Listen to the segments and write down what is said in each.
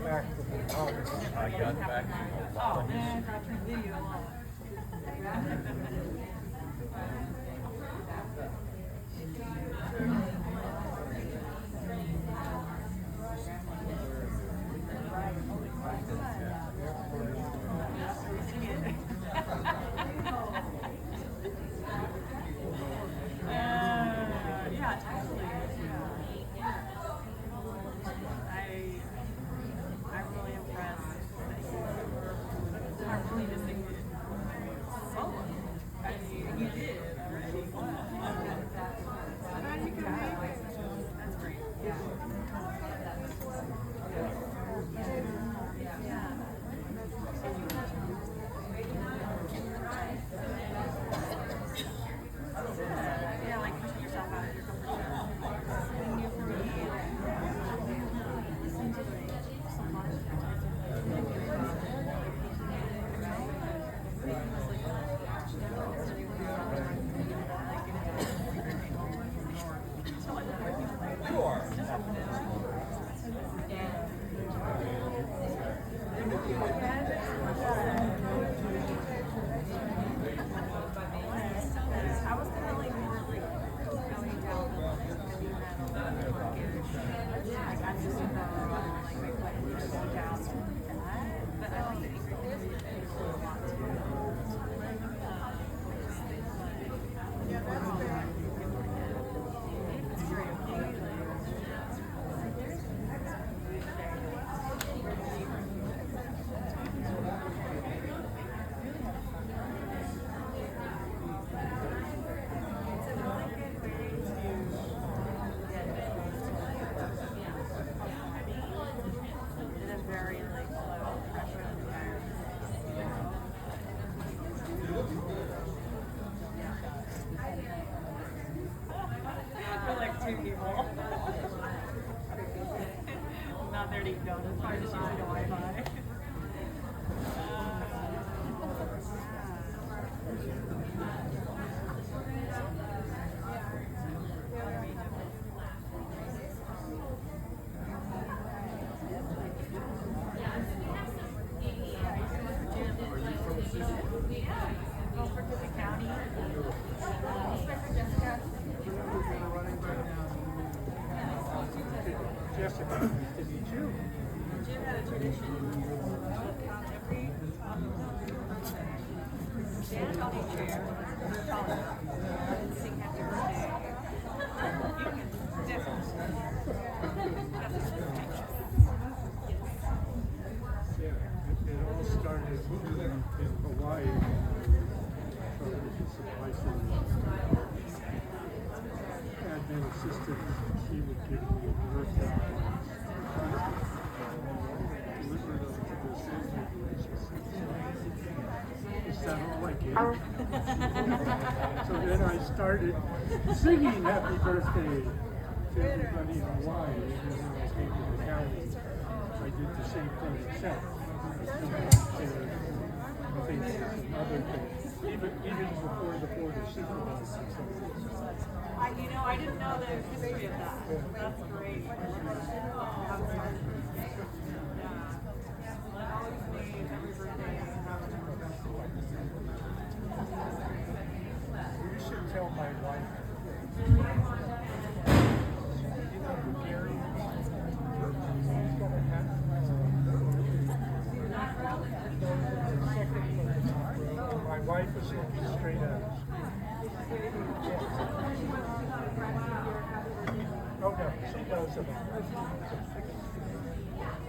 back from the house. I got back from a lot of Man, I watched the video a lot. Yeah, totally. I'm really impressed that you are really distinguished solo. I mean, you did already. How you can make it? That's great. Yeah. Yeah, like pushing yourself out of your comfort zone. Something new for me. Listen to so much. You are. I was kind of like more like going down the line of heavy metal, like I'm just like my plans are going down that, but I like the angry things a lot too. It's very okay. In a very like low pressure environment. We're like two people. Not there to eat donuts, probably just using the Wi-Fi. Over to the county. Jessica. Jessica, nice to meet you. Jim had a tradition every stand on a chair, tall enough, and sing happy birthday. You can definitely. It all started in Hawaii. So this is supply center. Admin assistant, she would give me a birthday. Delivered them to this family. She said, "Is that all I get?" So then I started singing happy birthday to everybody in Hawaii. And then when I came to the county, I did the same thing except I think there's another thing. Even before the Board of Supervisors. I didn't know the history of that. That's great. I love that. How it started. Yeah. Always made every birthday. You should tell my wife. Gary, he's got a hat. My wife was looking straight at us. Oh no, she knows about it.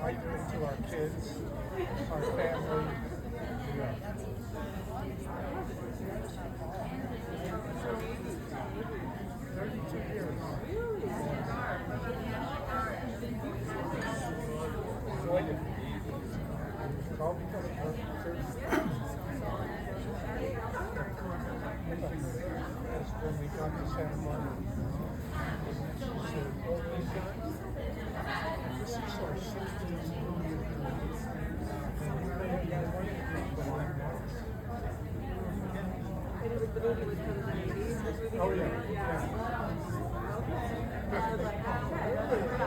I do it to our kids, our family. Yeah. 32 years. Enjoyed it. It's all because of her service. That's when we got to Santa Monica. She said, "Oh, Lisa, this is our 60th year. And you may have no money to go on that." The movie was from the 80s. Oh, yeah. Yeah. I was like, oh, okay.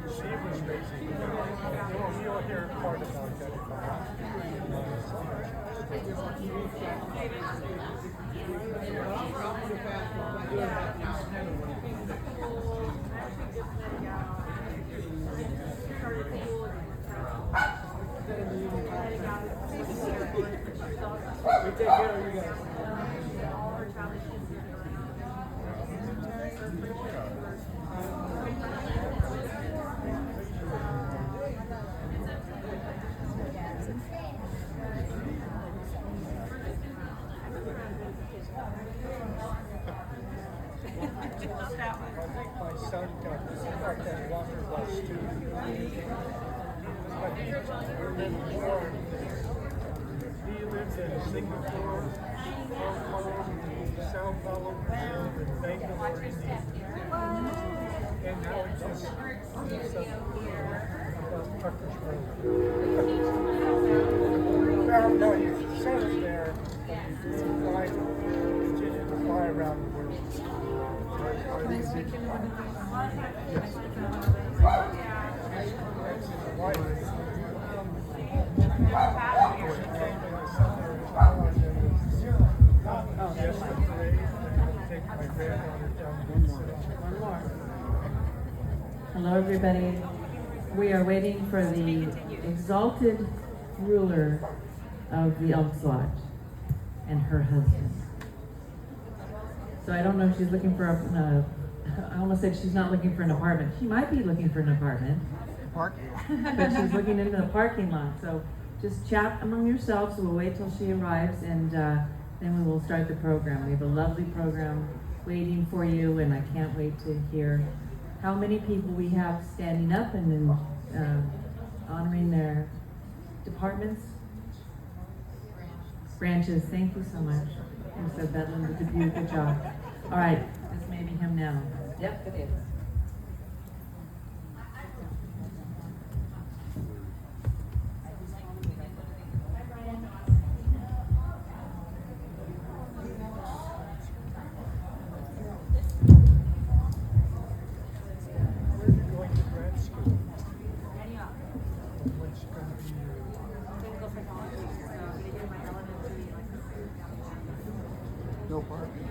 She was raising. You'll hear part about that. We take care of you guys. My son got that wanderlust too. But he lives in Singapore, Hong Kong, Sao Paulo, and Bangalore, India. And now he just lives up above Tucker's Road. No, his son is there, but he's continuing to fly around the world. Hello, everybody. We are waiting for the exalted ruler of the Elks Lodge and her husband. So I don't know if she's looking for I almost said she's not looking for an apartment. She might be looking for an apartment. But she's looking into the parking lot. So just chat among yourselves. We'll wait till she arrives, and then we will start the program. We have a lovely program waiting for you, and I can't wait to hear how many people we have standing up and honoring their departments. Branches, thank you so much. You said that, Linda, did you? Good job. All right, this may be him now. Yep, it is. No parking.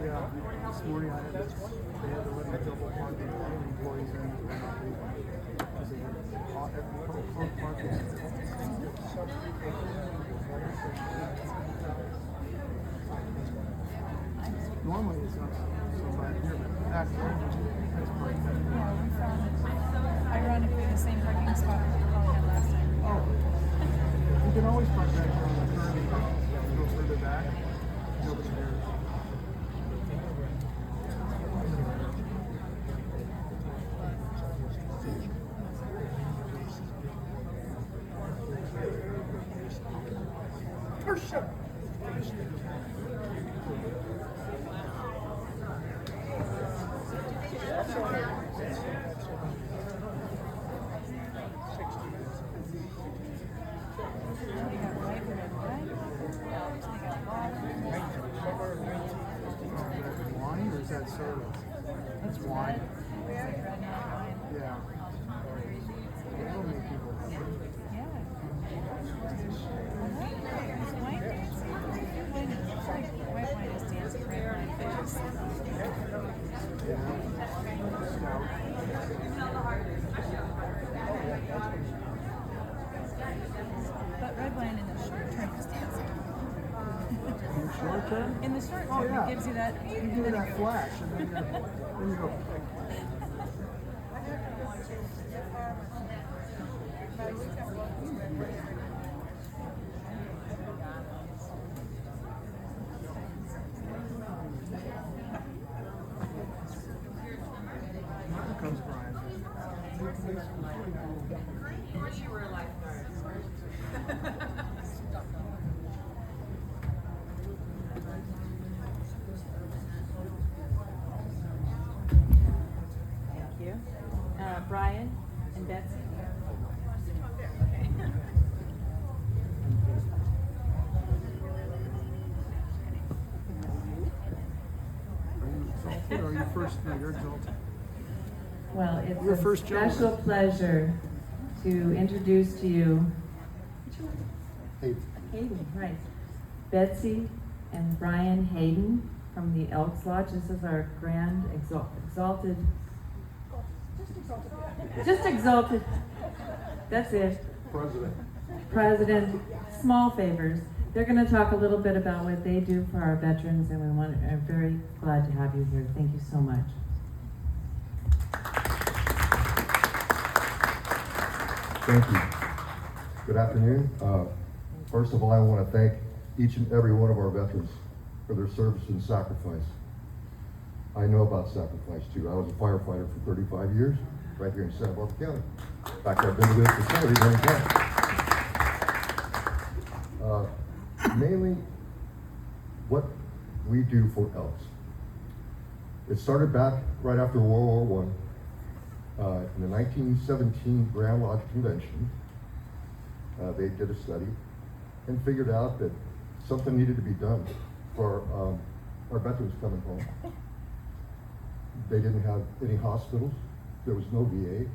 Yeah, this morning I had to let a double parking employees in and not leaving. Because they had parking. Normally it's not so bad here, but that's pretty bad. Ironically, the same parking spot we probably had last time. Oh, you can always park back here on the curb and go further back. Nobody cares. Wine or is that soda? That's wine. Yeah. That'll make people happy. White wine is dancing, red wine is but red wine in the short term is dancing. In the short term? In the short term, it gives you that. You give it that flash, and then you go. Here comes Brian. Thank you. Brian and Betsy. exalted or your first? No, you're exalted. Well, it's Your a first special pleasure to introduce to you Hayden, right. Betsy and Brian Hayden from the Elks Lodge. This is our grand exalted. Just exalted. That's it. President. Small favors. They're going to talk a little bit about what they do for our veterans, and are very glad to have you here. Thank you so much. Thank you. Good afternoon. First of all, I want to thank each and every one of our veterans for their service and sacrifice. I know about sacrifice too. I was a firefighter for 35 years right here in Santa Barbara County. In fact, I've been to this facility many times. Mainly what we do for Elks. It started back right after World War I. In the 1917 Grand Lodge Convention, they did a study and figured out that something needed to be done for our veterans coming home. They didn't have any hospitals. There was no VA.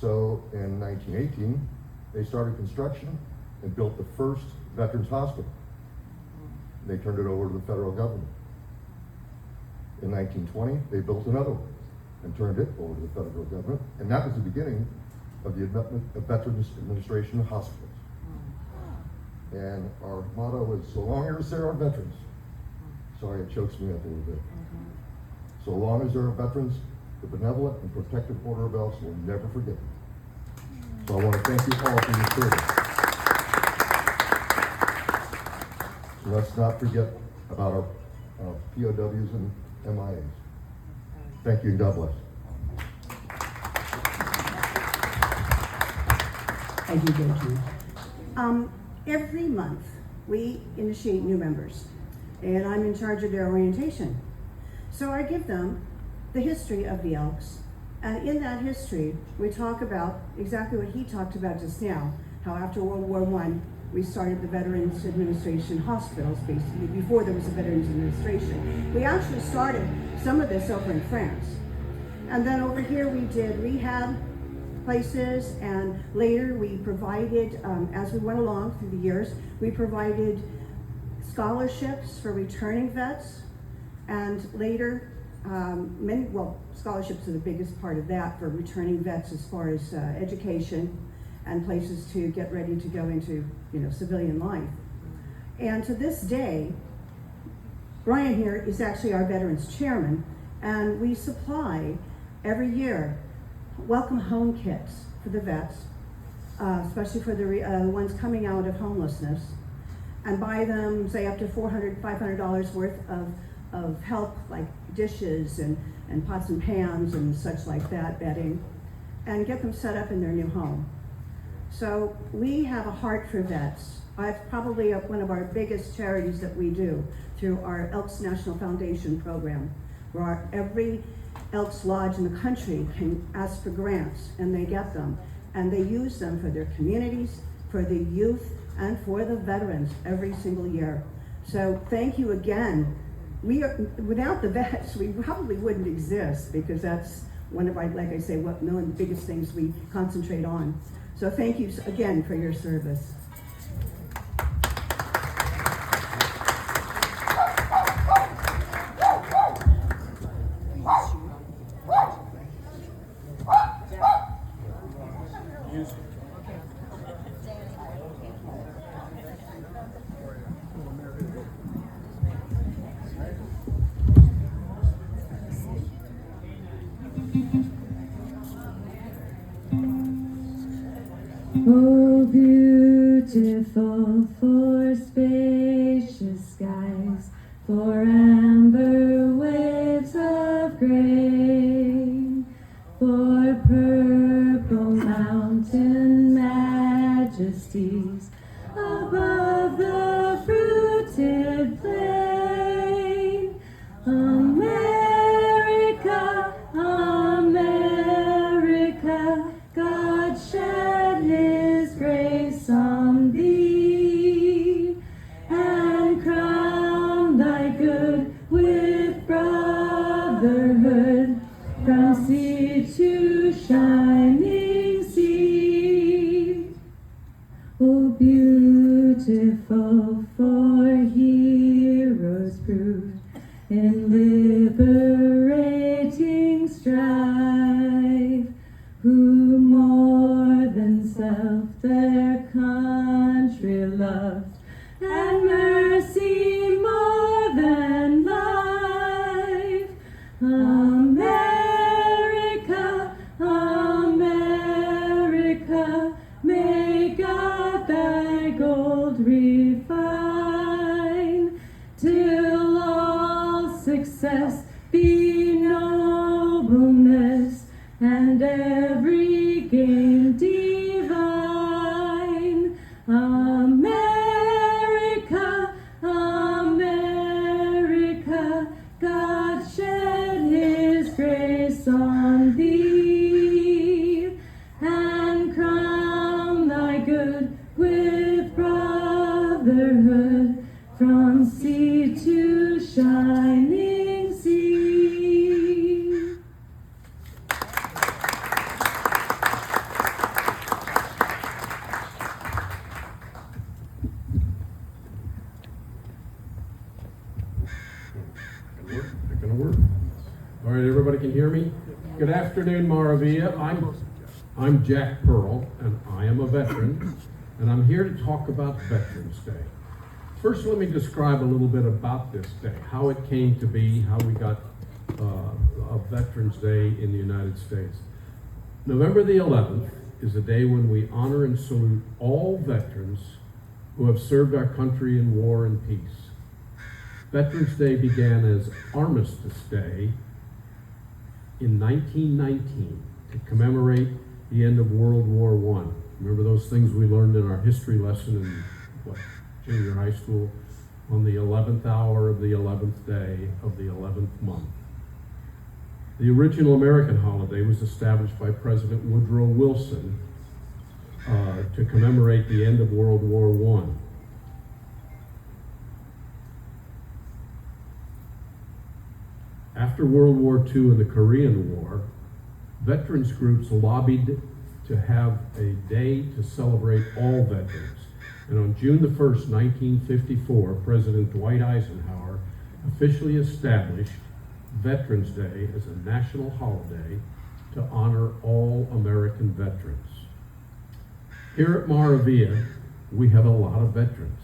So in 1918, they started construction and built the first Veterans Hospital. They turned it over to the federal government. In 1920, they built another one and turned it over to the federal government. And that was the beginning of the Veterans Administration Hospitals. And our motto was, so long as there are veterans. Sorry, it chokes me up a little bit. So long as there are veterans, the benevolent and protective order of Elks will never forget them. So I want to thank you all for your service. Let's not forget about our POWs and MIAs. Thank you and God bless. Thank you, thank you. Every month, we initiate new members, and I'm in charge of their orientation. So I give them the history of the Elks, and in that history, we talk about exactly what he talked about just now, how after World War I, we started the Veterans Administration hospitals, basically, before there was a Veterans Administration. We actually started some of this over in France. And then over here, we did rehab places, and later we provided, as we went along through the years, we provided scholarships for returning vets, and later, scholarships are the biggest part of that for returning vets as far as education and places to get ready to go into, civilian life. And to this day, Brian here is actually our Veterans Chairman, and we supply every year welcome home kits for the vets, especially for the ones coming out of homelessness, and buy them, say, up to $400, $500 worth of help, like dishes and pots and pans and such like that, bedding, and get them set up in their new home. So we have a heart for vets. It's probably one of our biggest charities that we do through our Elks National Foundation program, where every Elks Lodge in the country can ask for grants, and they get them. And they use them for their communities, for the youth, and for the veterans every single year. So thank you again. Without the vets, we probably wouldn't exist, because that's one of our, like I say, one of the biggest things we concentrate on. So thank you again for your service. Oh, beautiful for spacious skies, for amber waves of grain, for purple mountain majesties above the fruited plain. America, America, God shed His grace on thee, and crown thy good beautiful for heroes proved in liberating strife, who more than self their country loved, and mercy more than life. America, America, may God thy gold refine, till all success be nobleness, and every gain divine. America, America, God shed his grace on thee, and crown thy good with brotherhood, from sea to shining sea. Not gonna work. All right, everybody can hear me? Good afternoon, Maravilla. I'm Jack Pearl, and I am a veteran, and I'm here to talk about Veterans Day. First, let me describe a little bit about this day, how it came to be, how we got a Veterans Day in the United States. November the 11th is a day when we honor and salute all veterans who have served our country in war and peace. Veterans Day began as Armistice Day in 1919 to commemorate the end of World War I. Remember those things we learned in our history lesson in junior high school? On the 11th hour of the 11th day of the 11th month. The original American holiday was established by President Woodrow Wilson to commemorate the end of World War I. After World War II and the Korean War, veterans groups lobbied to have a day to celebrate all veterans. And on June the 1st, 1954, President Dwight Eisenhower officially established Veterans Day as a national holiday to honor all American veterans. Here at Maravilla, we have a lot of veterans.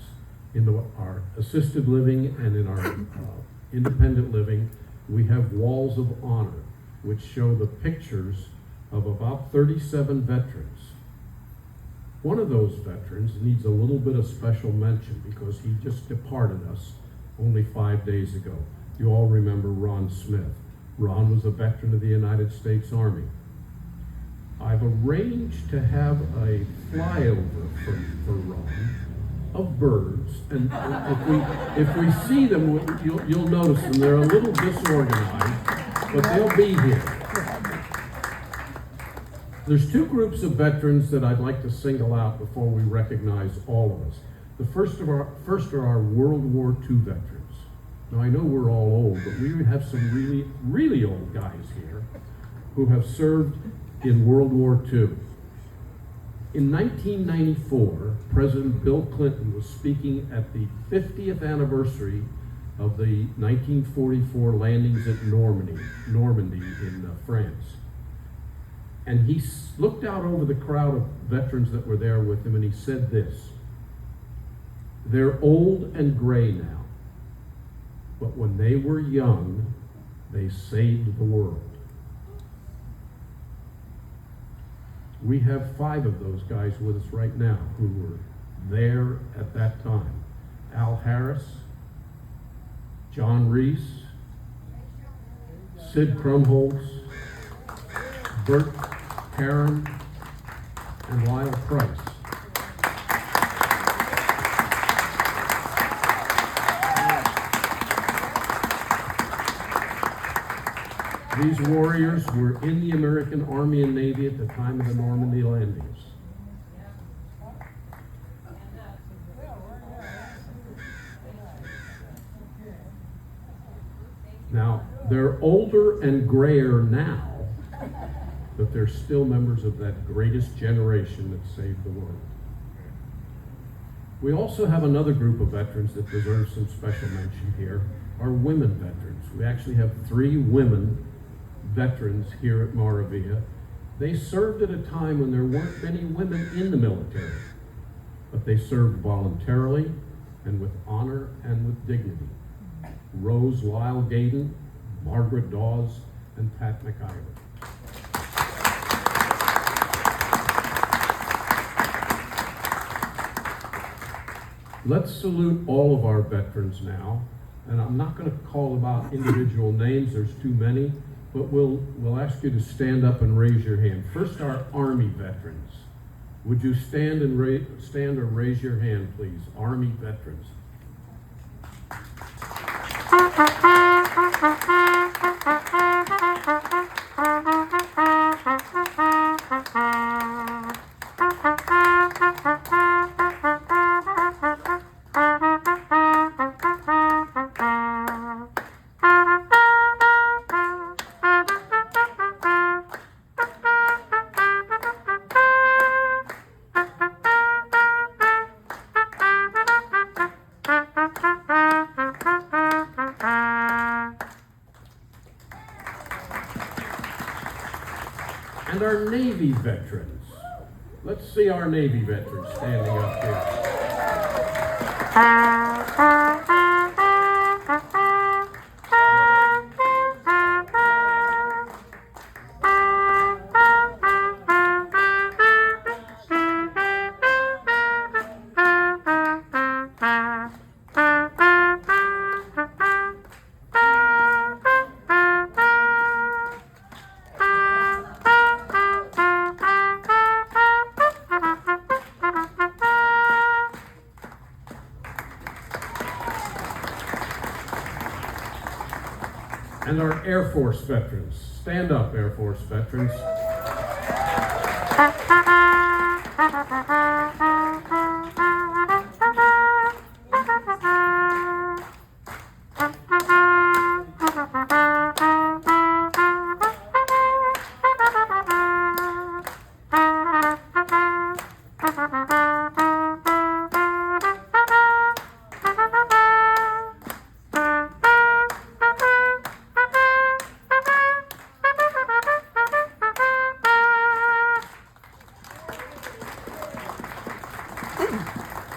In our assisted living and in our independent living, we have walls of honor, which show the pictures of about 37 veterans. One of those veterans needs a little bit of special mention because he just departed us only 5 days ago. You all remember Ron Smith. Ron was a veteran of the United States Army. I've arranged to have a flyover for Ron of birds, and if we see them, you'll notice them. They're a little disorganized, but they'll be here. There's two groups of veterans that I'd like to single out before we recognize all of us. The first are our World War II veterans. Now I know we're all old, but we have some really, really old guys here who have served in World War II. In 1994, President Bill Clinton was speaking at the 50th anniversary of the 1944 landings at Normandy in France. And he looked out over the crowd of veterans that were there with him, and he said this: "They're old and gray now, but when they were young, they saved the world." We have 5 of those guys with us right now who were there at that time. Al Harris, John Reese, Sid Krumholtz, Bert Karen, and Lyle Price. These warriors were in the American Army and Navy at the time of the Normandy landings. Now, they're older and grayer now, but they're still members of that greatest generation that saved the world. We also have another group of veterans that deserve some special mention here, our women veterans. We actually have 3 women veterans here at Maravilla. They served at a time when there weren't many women in the military, but they served voluntarily and with honor and with dignity. Rose Lyle Gaydon, Margaret Dawes, and Pat McIver. Let's salute all of our veterans now, and I'm not going to call about individual names, there's too many, but we'll ask you to stand up and raise your hand. First, our Army veterans. Would you stand or raise your hand, please? Army veterans. And our Navy veterans. Let's see our Navy veterans standing up here. And our Air Force veterans. Stand up, Air Force veterans.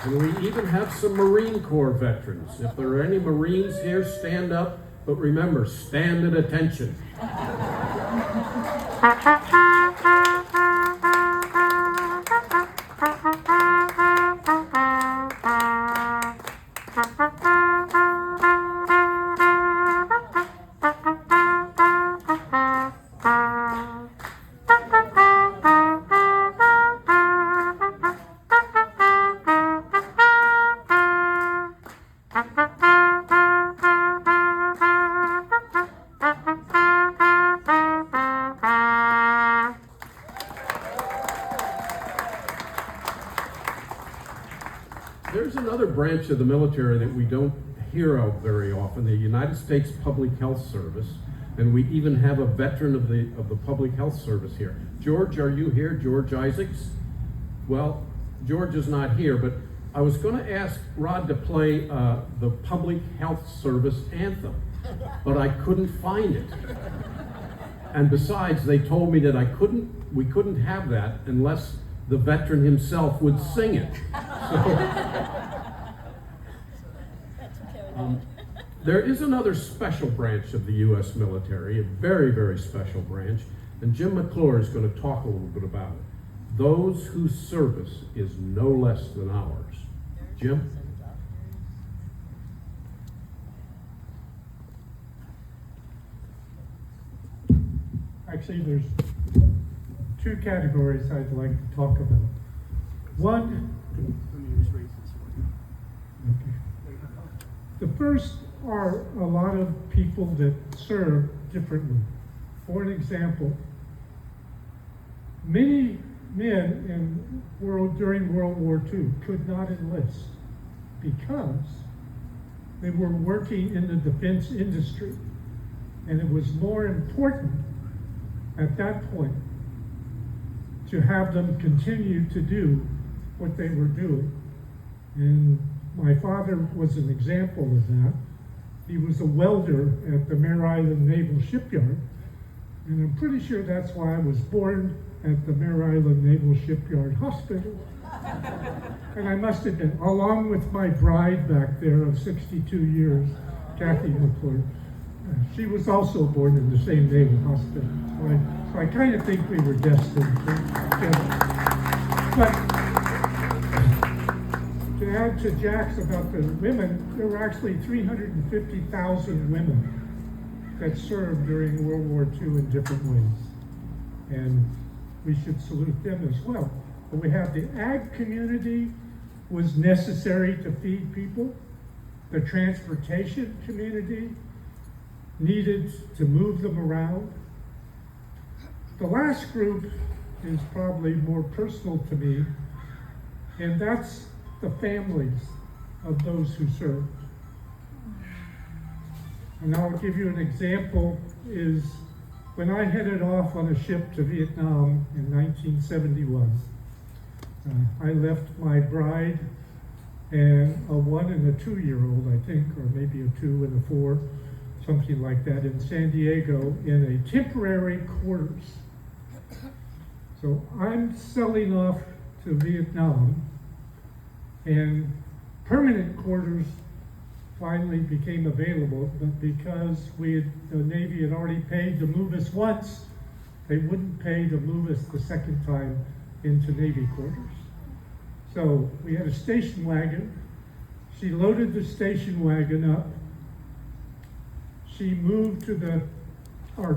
And we even have some Marine Corps veterans. If there are any Marines here, stand up, but remember, stand at attention. There's another branch of the military that we don't hear of very often, the United States Public Health Service, and we even have a veteran of the Public Health Service here. George, are you here? George Isaacs? Well, George is not here, but I was going to ask Rod to play the Public Health Service anthem, but I couldn't find it. And besides, they told me that we couldn't have that unless the veteran himself would sing it. So, there is another special branch of the U.S. military, a very, very special branch, and Jim McClure is going to talk a little bit about it. Those whose service is no less than ours. Jim? Actually, there's 2 categories I'd like to talk about. One, the first are a lot of people that serve differently. For an example, many men during World War II could not enlist because they were working in the defense industry, and it was more important at that point to have them continue to do what they were doing. And my father was an example of that. He was a welder at the Mare Island Naval Shipyard. And I'm pretty sure that's why I was born at the Mare Island Naval Shipyard Hospital. And I must have been, along with my bride back there of 62 years, Kathy McClure. She was also born in the same naval hospital. So I kind of think we were destined together. But to add to Jack's about the women, there were actually 350,000 women that served during World War II in different ways. And we should salute them as well. But we have the ag community was necessary to feed people. The transportation community needed to move them around. The last group is probably more personal to me, and that's the families of those who served. And I'll give you an example is when I headed off on a ship to Vietnam in 1971, I left my bride and a 1 and a 2-year-old, I think, or maybe a 2 and a 4, something like that, in San Diego in a temporary quarters. So I'm selling off to Vietnam, and permanent quarters finally became available, but because the Navy had already paid to move us once, they wouldn't pay to move us the second time into Navy quarters. So we had a station wagon. She loaded the station wagon up. She moved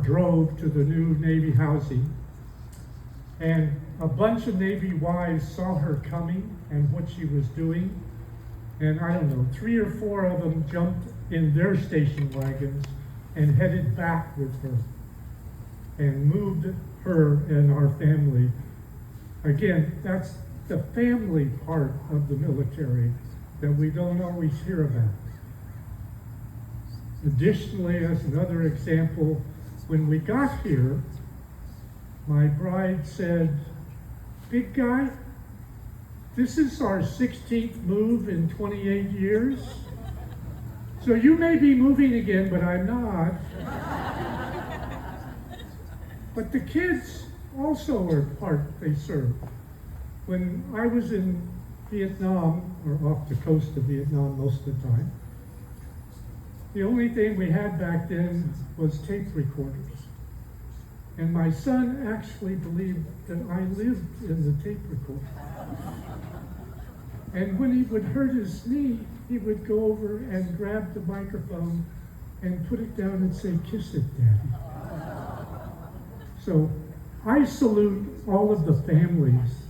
drove to the new Navy housing. And a bunch of Navy wives saw her coming and what she was doing. And I don't know, 3 or 4 of them jumped in their station wagons and headed back with her and moved her and our family. Again, that's the family part of the military that we don't always hear about. Additionally, as another example, when we got here, my bride said, "Big guy, this is our 16th move in 28 years. So you may be moving again, but I'm not." But the kids also are part, they serve. When I was in Vietnam, or off the coast of Vietnam most of the time, the only thing we had back then was tape recorders. And my son actually believed that I lived in the tape recorder. And when he would hurt his knee, he would go over and grab the microphone and put it down and say, "Kiss it, Daddy." So I salute all of the families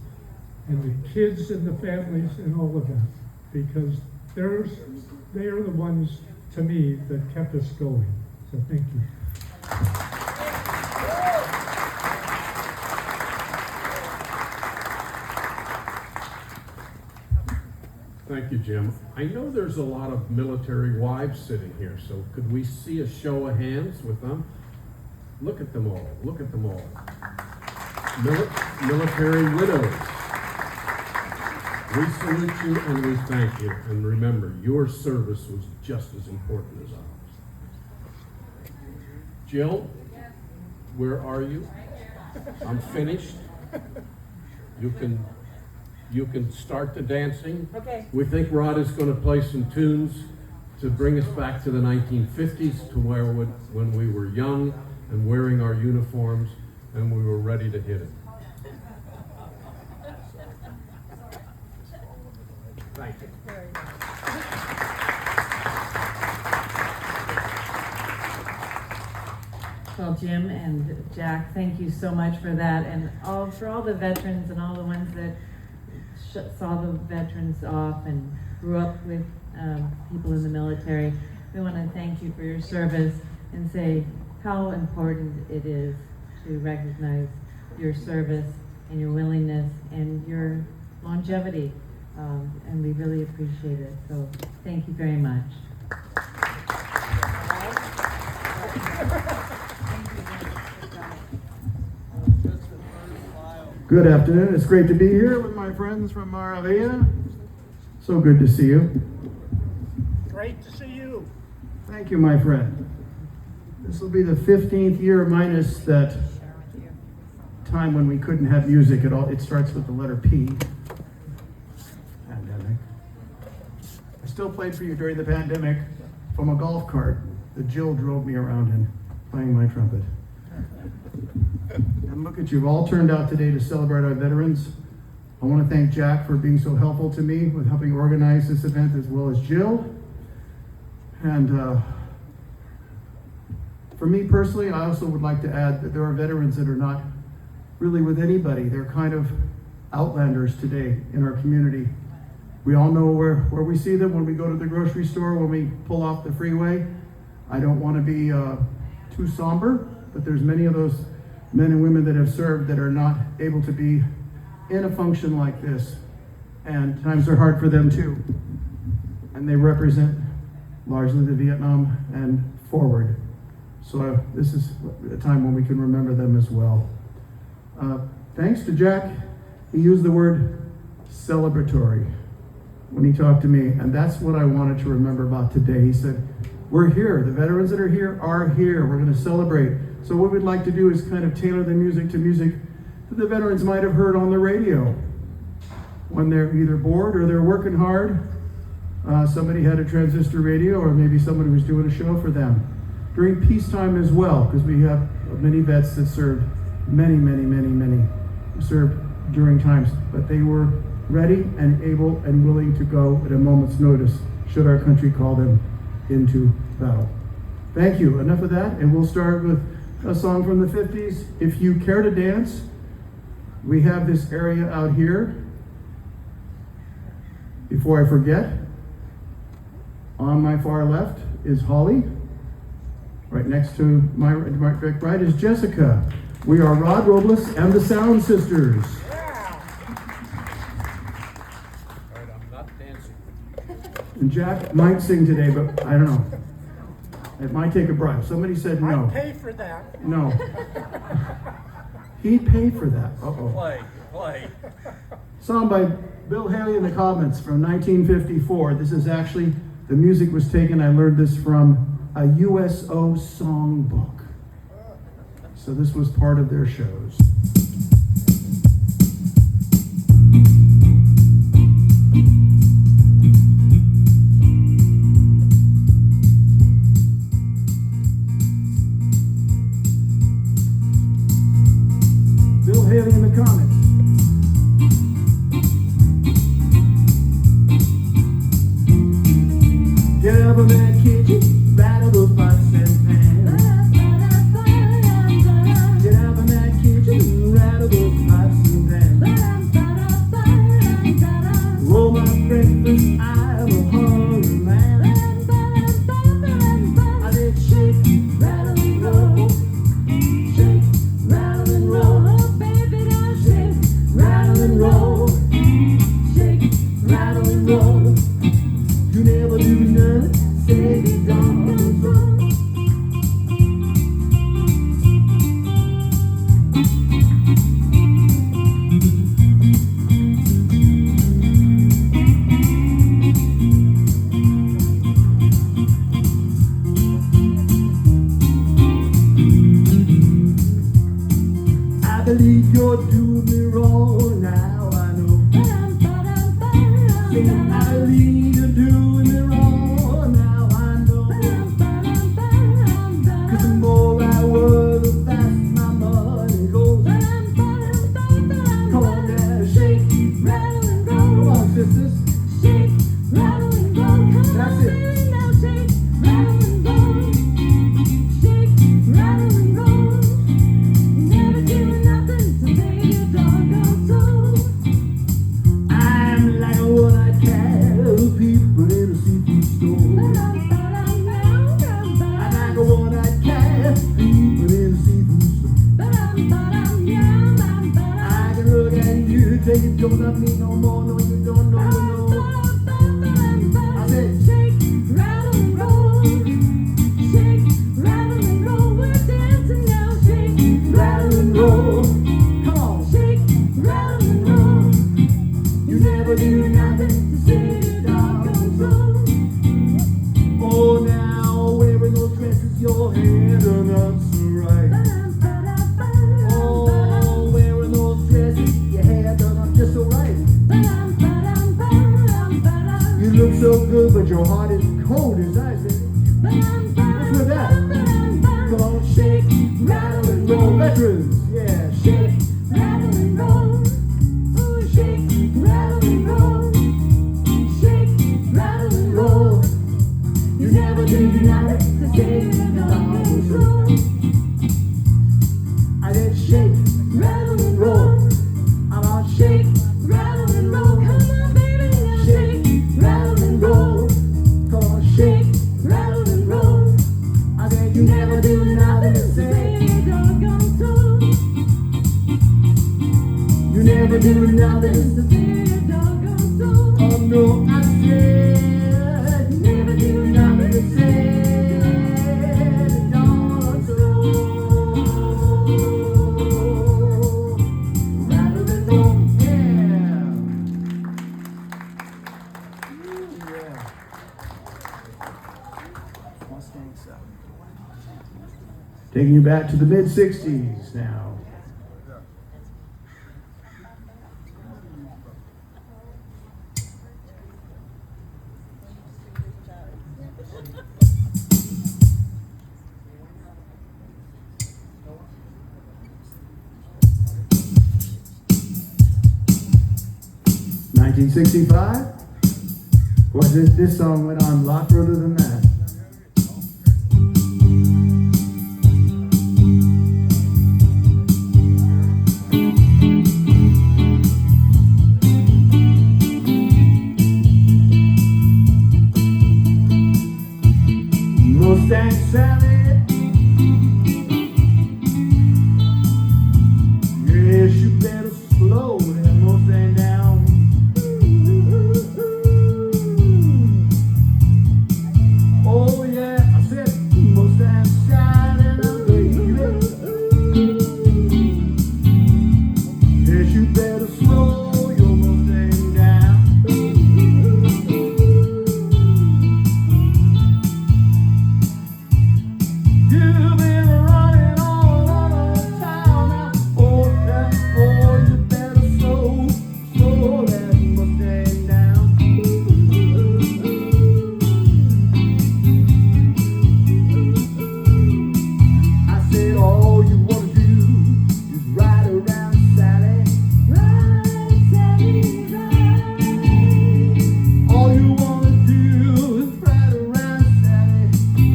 and the kids and the families and all of that, because they are the ones, to me, that kept us going. So thank you. Thank you, Jim. I know there's a lot of military wives sitting here, so could we see a show of hands with them? Look at them all. Look at them all. Military widows. We salute you and we thank you. And remember, your service was just as important as ours. Jill, where are you? I'm finished. You can start the dancing. Okay. We think Rod is going to play some tunes to bring us back to the 1950s, to when we were young and wearing our uniforms and we were ready to hit it. Thank you. Well, Jim and Jack, thank you so much for that, and for all the veterans and all the ones that saw the veterans off and grew up with people in the military. We want to thank you for your service and say how important it is to recognize your service and your willingness and your longevity, and we really appreciate it. So thank you very much. Good afternoon. It's great to be here with my friends from Maravilla. So good to see you. Great to see you. Thank you, my friend. This will be the 15th year minus that time when we couldn't have music at all. It starts with the letter P. Pandemic. I still played for you during the pandemic from a golf cart that Jill drove me around in, playing my trumpet. And look at you, all turned out today to celebrate our veterans. I want to thank Jack for being so helpful to me with helping organize this event, as well as Jill. And for me personally, I also would like to add that there are veterans that are not really with anybody. They're kind of outlanders today in our community. We all know where we see them when we go to the grocery store, when we pull off the freeway. I don't want to be too somber, but there's many of those men and women that have served that are not able to be in a function like this. And times are hard for them too. And they represent largely the Vietnam and forward. So this is a time when we can remember them as well. Thanks to Jack, he used the word celebratory when he talked to me, and that's what I wanted to remember about today. He said, we're here, the veterans that are here, we're gonna celebrate. So what we'd like to do is kind of tailor the music to music that the veterans might have heard on the radio when they're either bored or they're working hard. Somebody had a transistor radio, or maybe somebody was doing a show for them. During peacetime as well, because we have many vets that served, many served during times, but they were ready and able and willing to go at a moment's notice should our country call them into battle. Thank you. Enough of that, and we'll start with a song from the 50s. If you care to dance, we have this area out here. Before I forget, on my far left is Holly. Right next to my right is Jessica. We are Rod Robles and the Sound Sisters. All right, I'm not dancing. And Jack might sing today, but I don't know. It might take a bribe. Somebody said no. I pay for that. No. He paid for that. Uh-oh. Play. Song by Bill Haley and the Comets from 1954. This is actually, the music was taken, I learned this from a USO songbook. So this was part of their shows. Bill Haley and the Comets. Get up in that kitchen, rattle those pots and pans. Get up in that kitchen, rattle those pots and pans. Roll my breakfast, I'm a hungry man. I said shake, rattle and roll. Shake, rattle and roll. Baby, now shake, rattle and roll. Shake, rattle and roll. You never do nothing, say you don't control. I believe you're doing me wrong now, I know. Say I believe you're doing me wrong now, I know. 'Cause the more I work, the faster my money goes. Come on now, shake, rattle and roll. Come on, sisters. Shake, rattle and roll. That's it. Now shake, rattle and roll. Shake, rattle and roll. Never doing nothing to pay your doggone soul. I'm like a one-eyed cat, people in a seafood store. I'm like a one-eyed cat, people in a seafood store. I can look at you, tell you don't love me no more, no you don't know, no. I said, shake, but your heart is cold as ice. What's with that? Come on, shake, rattle, and roll. Veterans, yeah, shake, Rattle and roll. Oh, shake, rattle and roll. Shake, rattle and roll. You never do nothing to stay in the control. I said shake, Rattle and roll. I'm on shake, Rattle and roll. Come on, baby, now shake, rattle and roll. come on, shake. Rattle and roll. I said you never do nothing to Stay say. in the control. You never do nothing. Stay in the control. Oh no, I said you never do nothing to say. Don't rattle and roll, yeah. Yeah. Mustang stuff. Taking you back to the mid-60s now. '65. Boy, this song went on a lot further than that. Mustang Sally. Yes, you better slow that Mustang down. Oh yeah, I said Mustang shining up, baby. Yes, you better slow your Mustang down. You've been running all over town now. Oh yeah, oh you better slow that Mustang down. I said all you wanna do is ride around Sally. Ride, Sally, ride. All you wanna do is ride around Sally.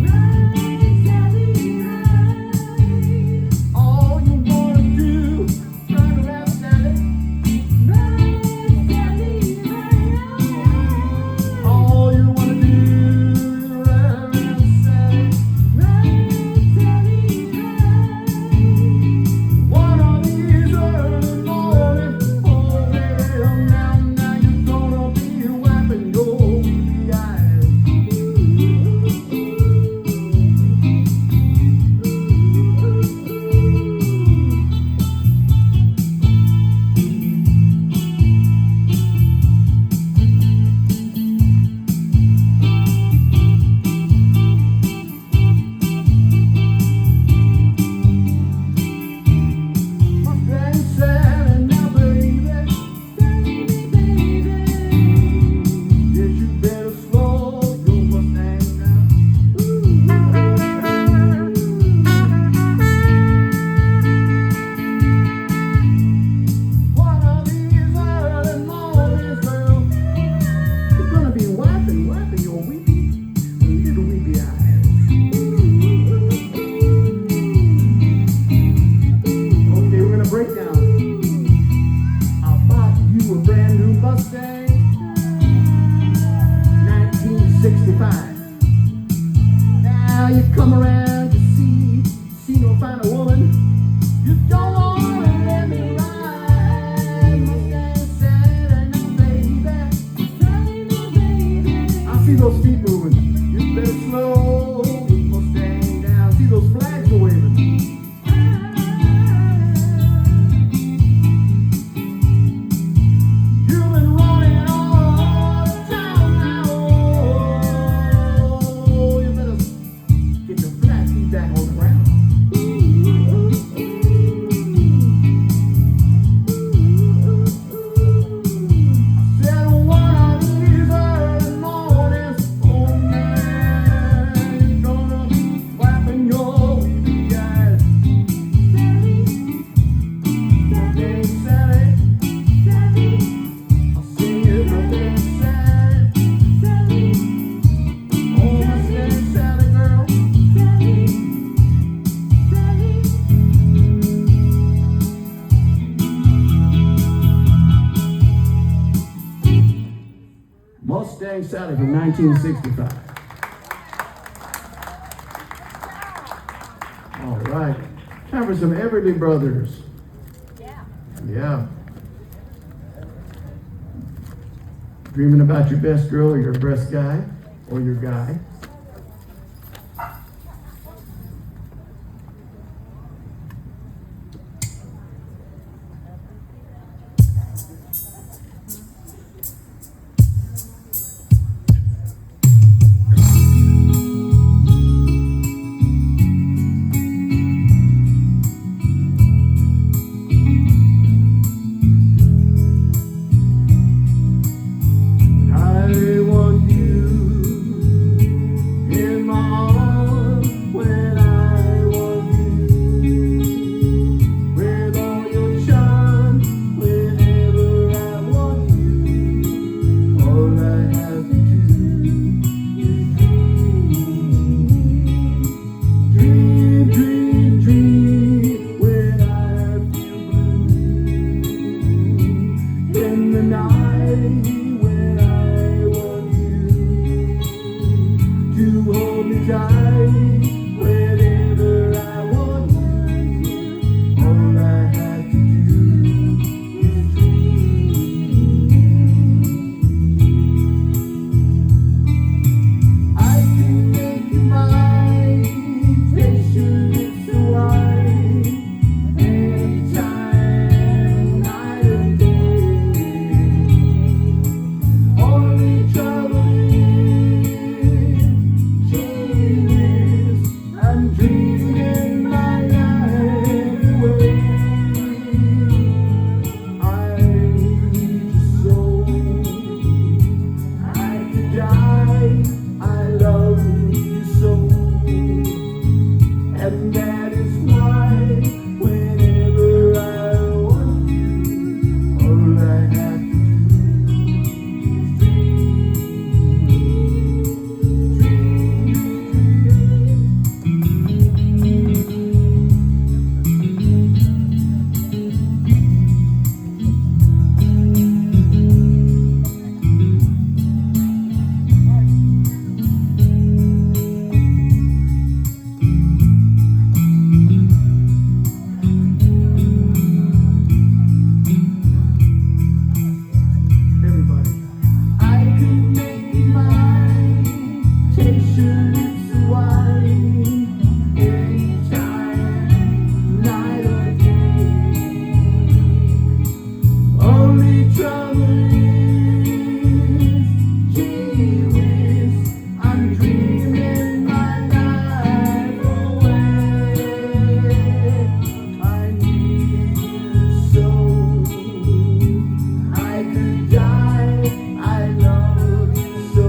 Ride, Sally, ride. All you wanna do is ride around Sally. Ride, Sally, ride. All you wanna do is ride around Sally. Ride, Sally, ride. One of these early mornings, oh baby, now you're gonna be wiping your weepy eyes. Mustang Sally, now baby, yes you better slow your Mustang down. One of these early mornings, girl, you're gonna be wiping your little weepy eyes. Okay, we're gonna break down. I bought you a brand new Mustang, 1965. Now you come around to see no finer woman. You don't wanna let me ride Mustang Sally, now baby. I see those feet moving. You better slow your Mustang down. See those flags are waving. You've been running all the town now. Oh, you better get your flat feet back on the ground. I said one of these early mornings, oh Sally from 1965. All right. Time for some Everly Brothers. Yeah. Dreaming about your best girl or your best guy or your guy. I want you in my arms when I want you with all your charm. Whenever I want you, all I have to do is dream, dream, dream. When I feel blue in the night. To hold me tight whenever I want you. All I have to do is dream. I can make you mine, taste your lips so wine, anytime, night or day. Only trouble I'm dreaming my life away. I need you so I could die. I love you so,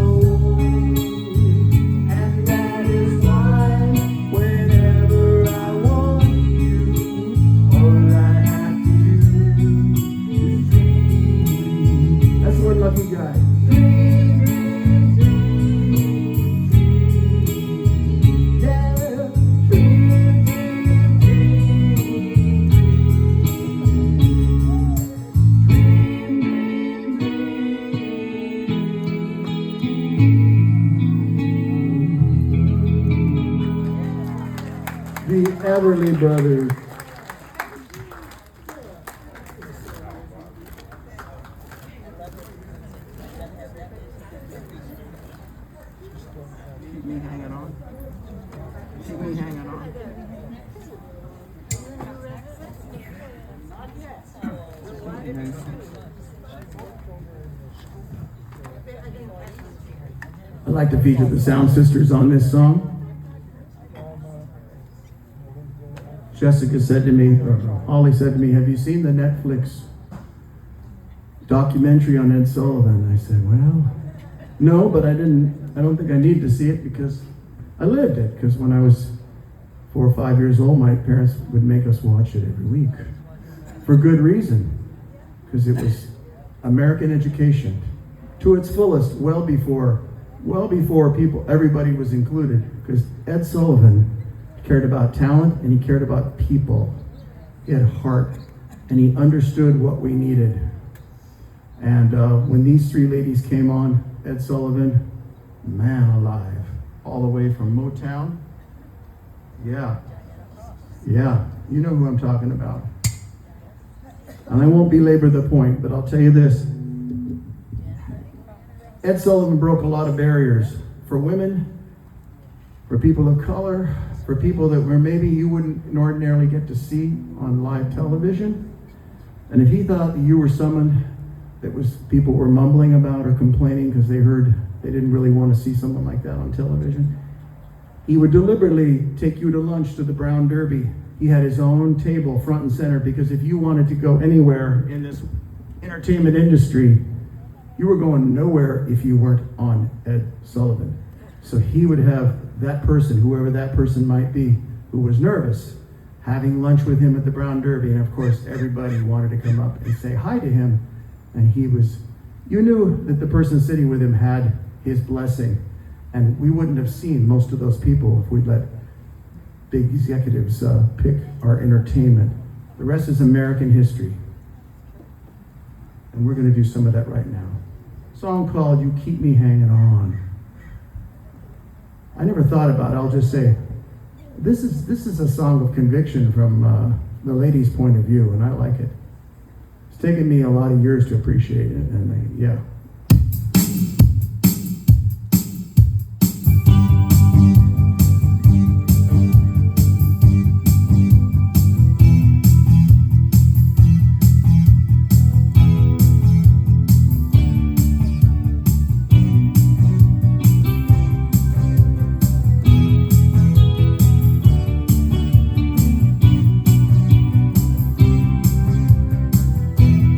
and that is why whenever I want you, all I have to do is the Everly Brothers. Keep me hanging on. Keep me hanging on. I'd like to feature the Sound Sisters on this song. Jessica said to me, or Holly said to me, have you seen the Netflix documentary on Ed Sullivan? I said, well, no, but I don't think I need to see it because I lived it. Because when I was 4 or 5 years old, my parents would make us watch it every week. For good reason. Because it was American education to its fullest, well before everybody was included. Because Ed Sullivan cared about talent and he cared about people. He had heart and he understood what we needed. And when these three ladies came on, Ed Sullivan, man alive, all the way from Motown. Yeah, you know who I'm talking about. And I won't belabor the point, but I'll tell you this. Ed Sullivan broke a lot of barriers for women, for people of color, for people that were maybe you wouldn't ordinarily get to see on live television. And if he thought that you were someone that was people were mumbling about or complaining because they heard they didn't really want to see someone like that on television, he would deliberately take you to lunch to the Brown Derby. He had his own table front and center, because if you wanted to go anywhere in this entertainment industry, you were going nowhere if you weren't on Ed Sullivan. So he would have that person, whoever that person might be, who was nervous, having lunch with him at the Brown Derby. And of course, everybody wanted to come up and say hi to him. And you knew that the person sitting with him had his blessing. And we wouldn't have seen most of those people if we'd let big executives pick our entertainment. The rest is American history. And we're going to do some of that right now. A song called You Keep Me Hanging On. I never thought about it. I'll just say, this is a song of conviction from the lady's point of view, and I like it. It's taken me a lot of years to appreciate it, and yeah.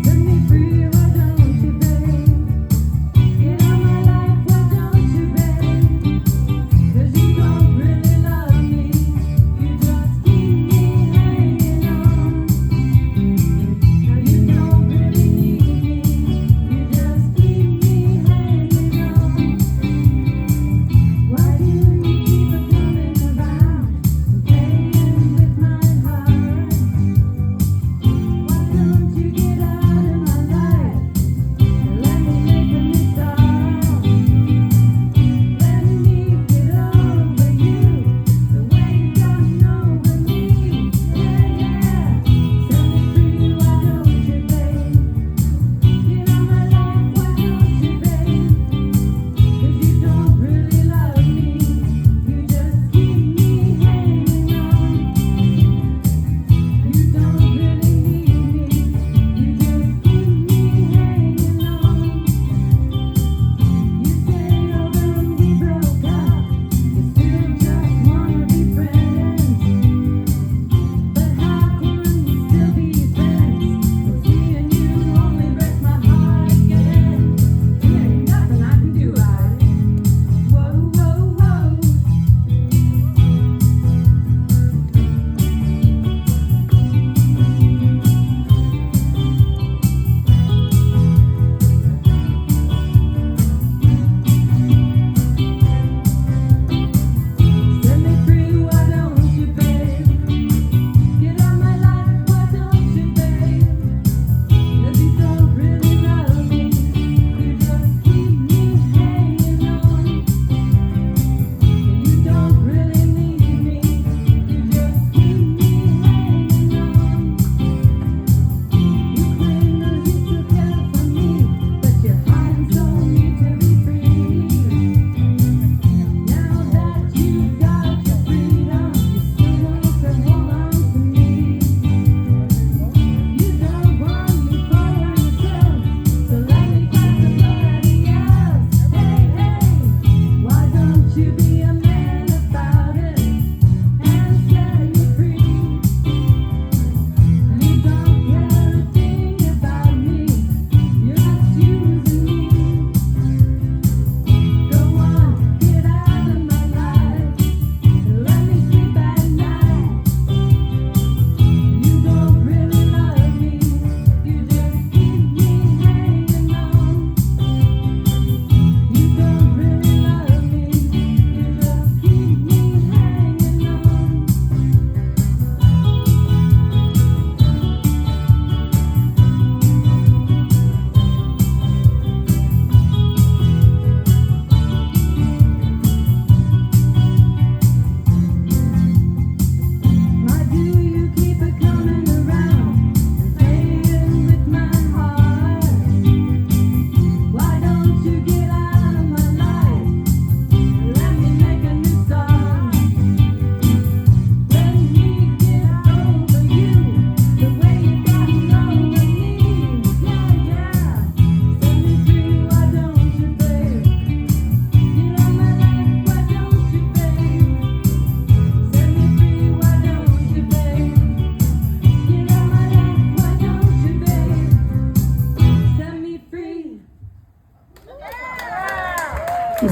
Set me free, why don't you, babe?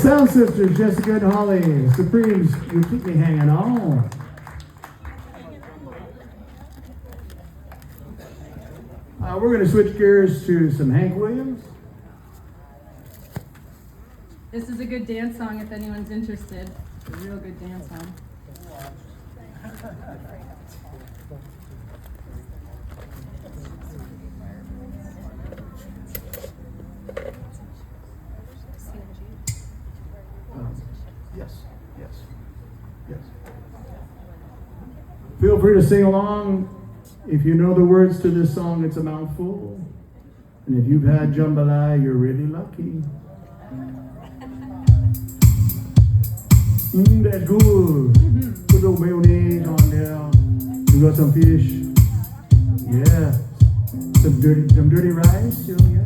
Sound Sisters, Jessica and Holly. Supremes, you keep me hanging on. We're going to switch gears to some Hank Williams. This is a good dance song if anyone's interested. It's a real good dance song. Yes. Feel free to sing along. If you know the words to this song, it's a mouthful. And if you've had jambalaya, you're really lucky. That's good. Put a little mayonnaise on there. You got some fish. Yeah. Some dirty rice. Oh, yeah.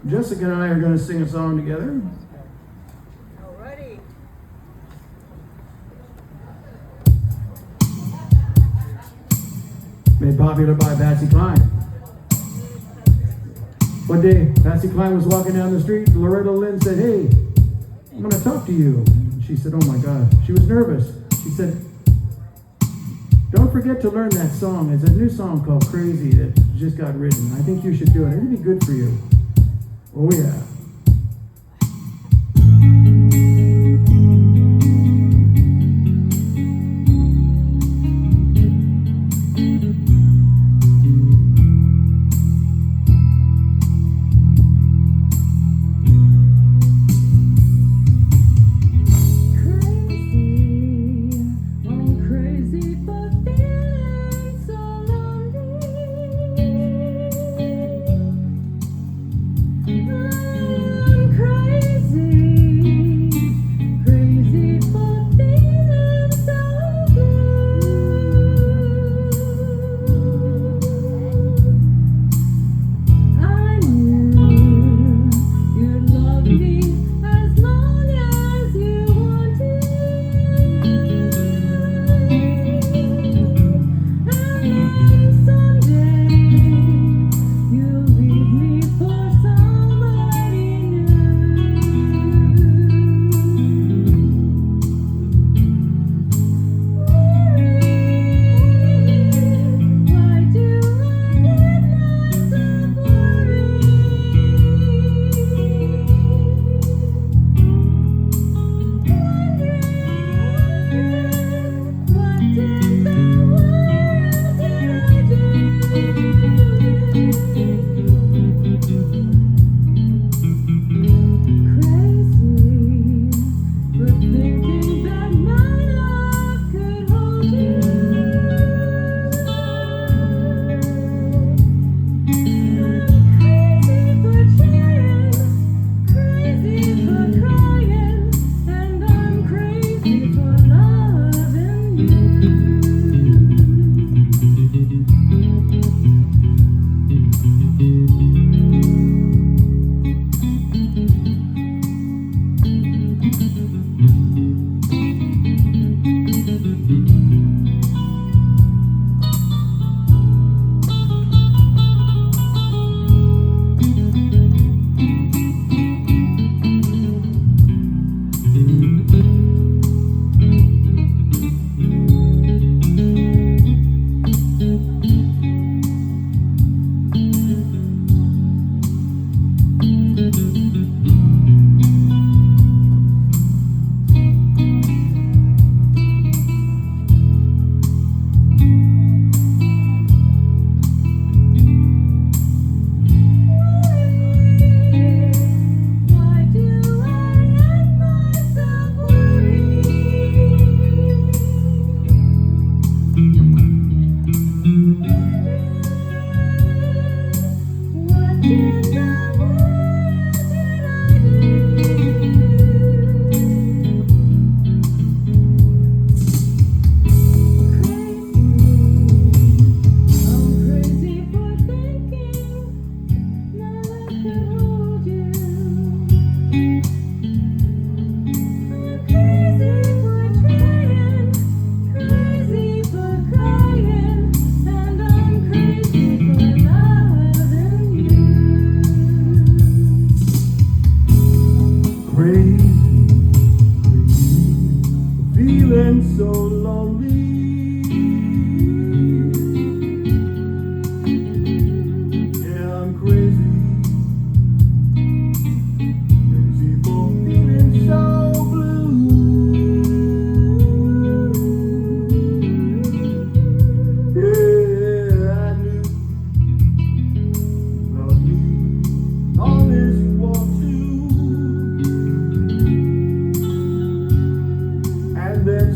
Jessica and I are going to sing a song together. Alrighty. Made popular by Patsy Cline. One day, Patsy Cline was walking down the street, and Loretta Lynn said, "Hey, I'm going to talk to you." And she said, "Oh my God." She was nervous. She said, "Don't forget to learn that song. It's a new song called Crazy that just got written. I think you should do it. It'd be good for you." Oh yeah.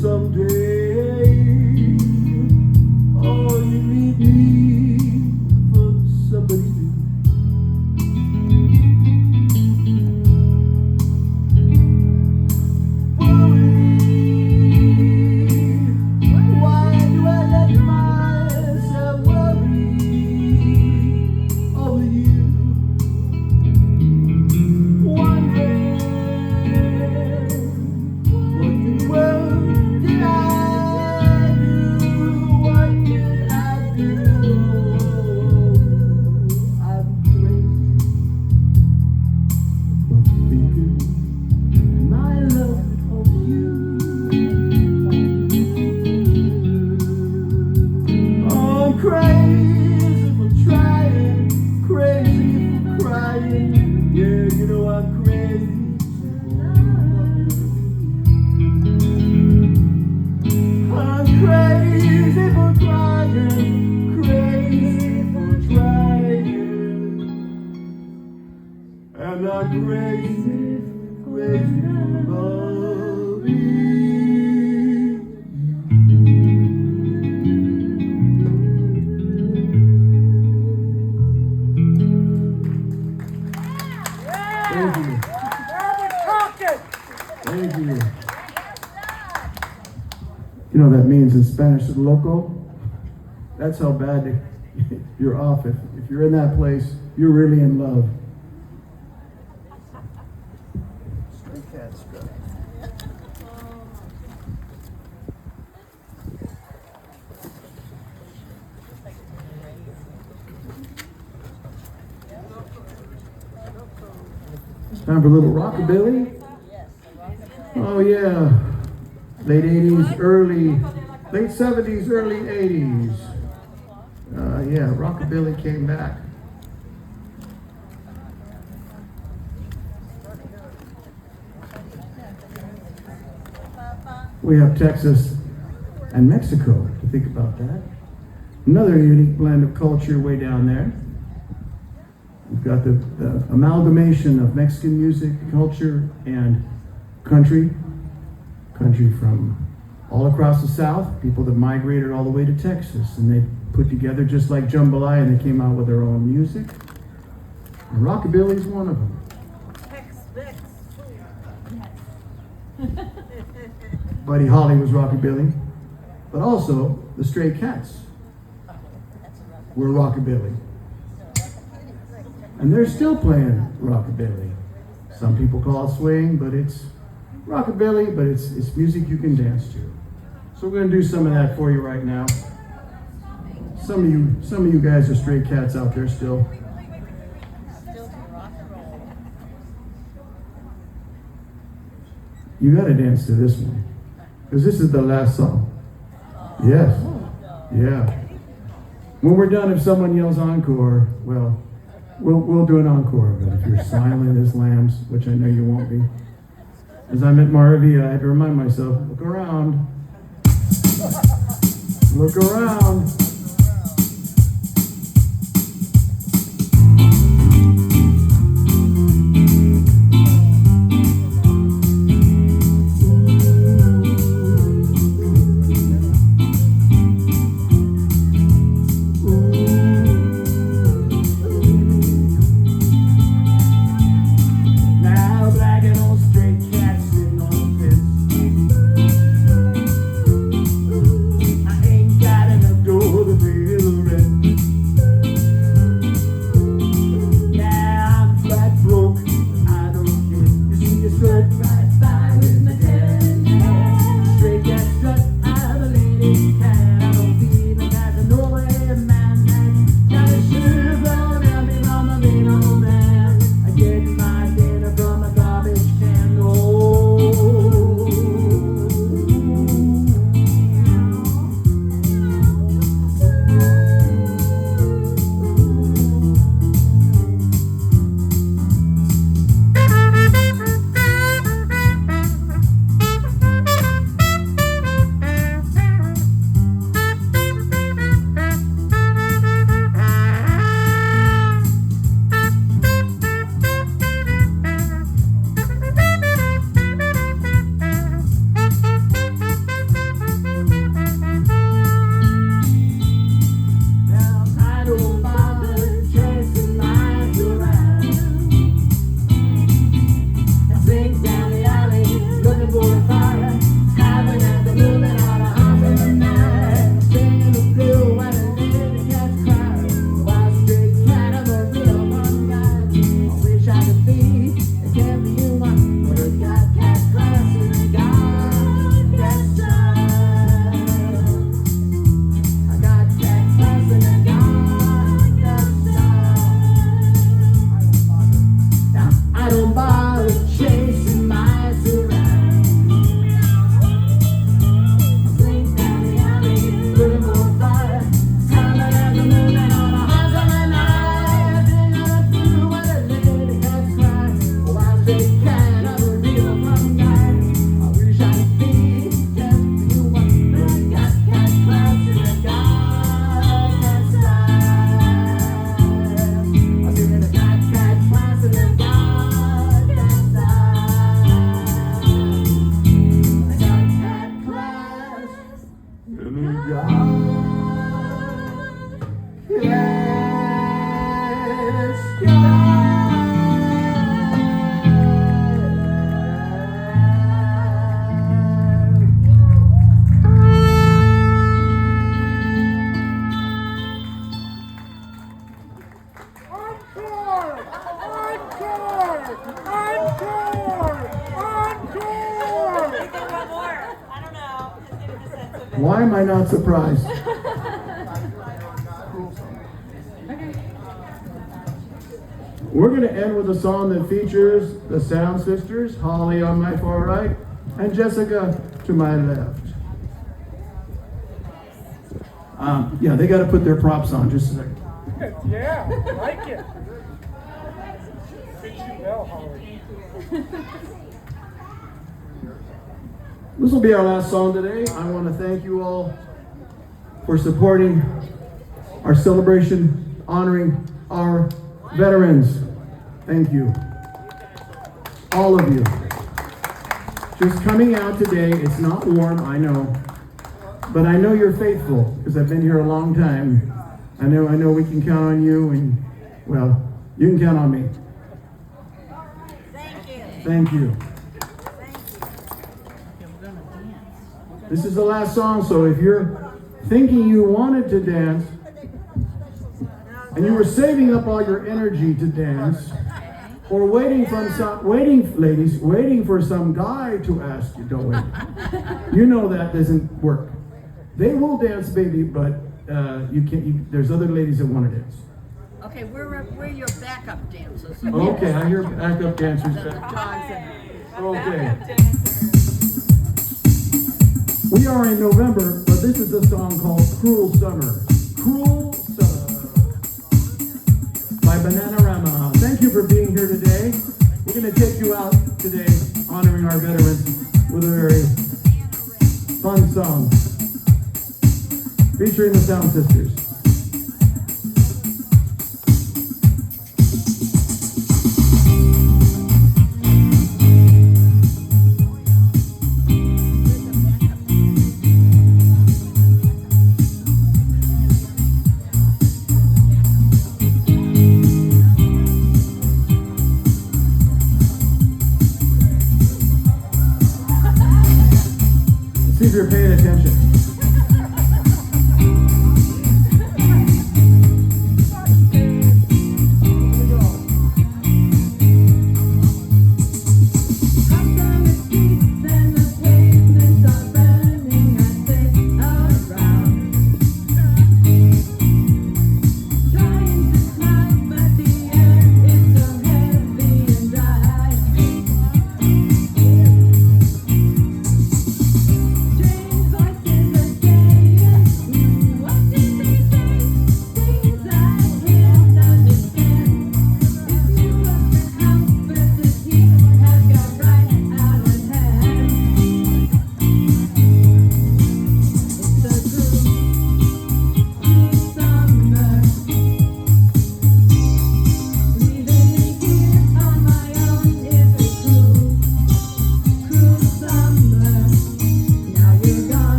Someday Thank you. You know what that means in Spanish, loco? That's how bad you're off. If you're in that place, you're really in love. Stray cat strut. Time for a little rockabilly. Oh yeah, late 80s, late 70s, early 80s. Yeah, rockabilly came back. We have Texas and Mexico to think about that. Another unique blend of culture way down there. We've got the amalgamation of Mexican music, culture, and country from all across the South, people that migrated all the way to Texas, and they put together just like jambalaya, and they came out with their own music. And rockabilly is one of them. Buddy Holly was rockabilly, but also the Stray Cats were rockabilly. And they're still playing rockabilly. Some people call it swing, but it's rockabilly, but it's music you can dance to. So we're gonna do some of that for you right now. Some of you guys are Stray Cats out there still. You gotta dance to this one, because this is the last song. Yes, yeah. When we're done, if someone yells encore, well, we'll do an encore of it. If you're silent as lambs, which I know you won't be. As I'm at Maravilla, I had to remind myself, look around. Look around. I ain't got enough dough to Why am I not surprised? We're going to end with a song that features the Sound Sisters, Holly on my far right, and Jessica to my left. Yeah, they got to put their props on just a second. Yeah, I like it. Fits you well, Holly. This will be our last song today. I want to thank you all for supporting our celebration honoring our veterans. Thank you. All of you. Just coming out today, it's not warm, I know. But I know you're faithful because I've been here a long time. I know we can count on you, and well, you can count on me. Thank you. Thank you. Thank you. This is the last song, so if you're thinking you wanted to dance, and you were saving up all your energy to dance, or waiting for some guy to ask you, don't wait. You know that doesn't work. They will dance, baby, but you can't. There's other ladies that want to dance. Okay, we're your backup dancers. Okay, I hear backup dancers. Okay. We are in November, but this is a song called Cruel Summer. Cruel Summer by Bananarama. Thank you for being here today. We're going to take you out today honoring our veterans with a very fun song featuring the Sound Sisters. See if you're paying attention. Voices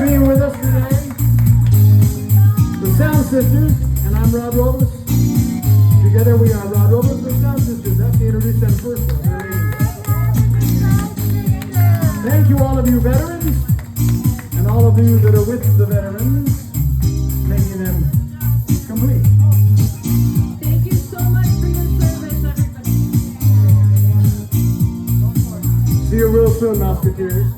Singing with us today, the Sound Sisters, and I'm Rod Robles. Together we are Rod Robles, the Sound Sisters. That's to introduce them first. Thank you, all of you veterans, and all of you that are with the veterans, making them complete. Thank you so much for your service, everybody. See you real soon, Musketeers.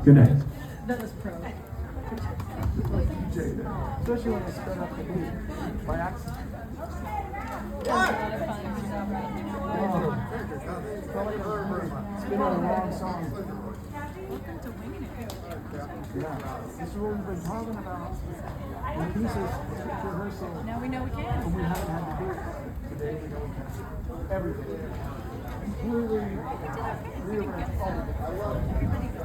Good night. That was pro. Especially when I sped up the beat by accident. It's been a long song. Welcome to Winging It. Yeah, this is what we've been talking about. The pieces, rehearsal. Now we know we But can. we haven't had to do it. Today we know we can. Everything. Completely rearrange all of it.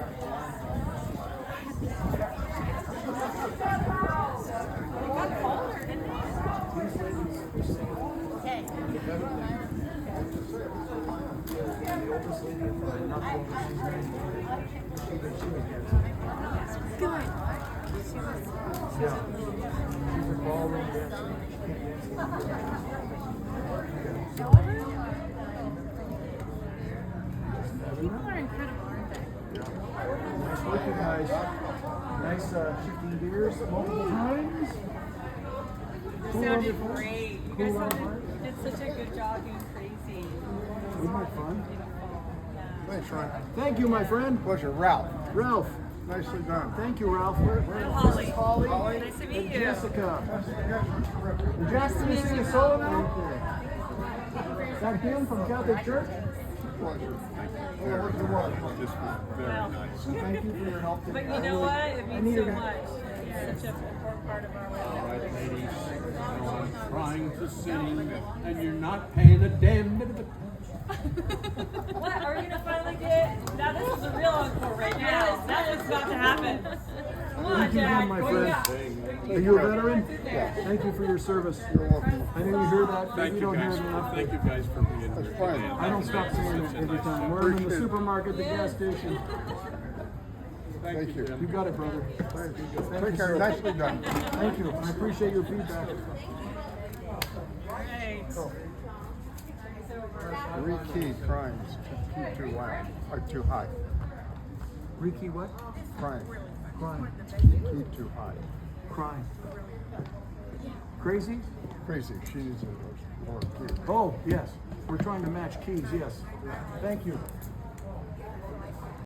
Good. Yeah. She's a ballroom dancer. She can't People are incredible, aren't they? Nice work, you guys. Nice shifting gears multiple times. Cool on your part. Great. You Cool guys on your part. did such a good job being crazy. Wasn't that fun? Thanks, Ron. Thank you, my friend. Pleasure. Ralph. Ralph. Nicely done. Thank you, Ralph. Where Holly. Holly. Nice to meet And you. Jessica. Did Justin sing a solo now? Is that him from Catholic Church? Pleasure. Just very nice. Thank you for your help. But you know what? It means so much. It's such an important part of our All life. right, ladies, now I'm trying to sing, and you're not paying a damn bit of it. What? Are we gonna finally get? Now this is a real encore right now. That's what's about to happen. Come on, Thank you, Jack. my What do you friend. got? Are you a veteran? Thank you for your service. You're welcome. I know you hear that, but Thank you you don't hear guys. it enough. Thank you guys for being here. That's fine. I don't stop saying it every time. We're in the supermarket, the gas station. Thank you. You got it, brother. Take care. Nicely done. Thank you. I appreciate your feedback. Right. Re-key crimes. Key too loud. Or too high. Ricky, what? Crime. Crime. Key too high. Crime. Crazy? Crazy. She needs a lower key. Oh, yes. We're trying to match keys, yes. Thank you.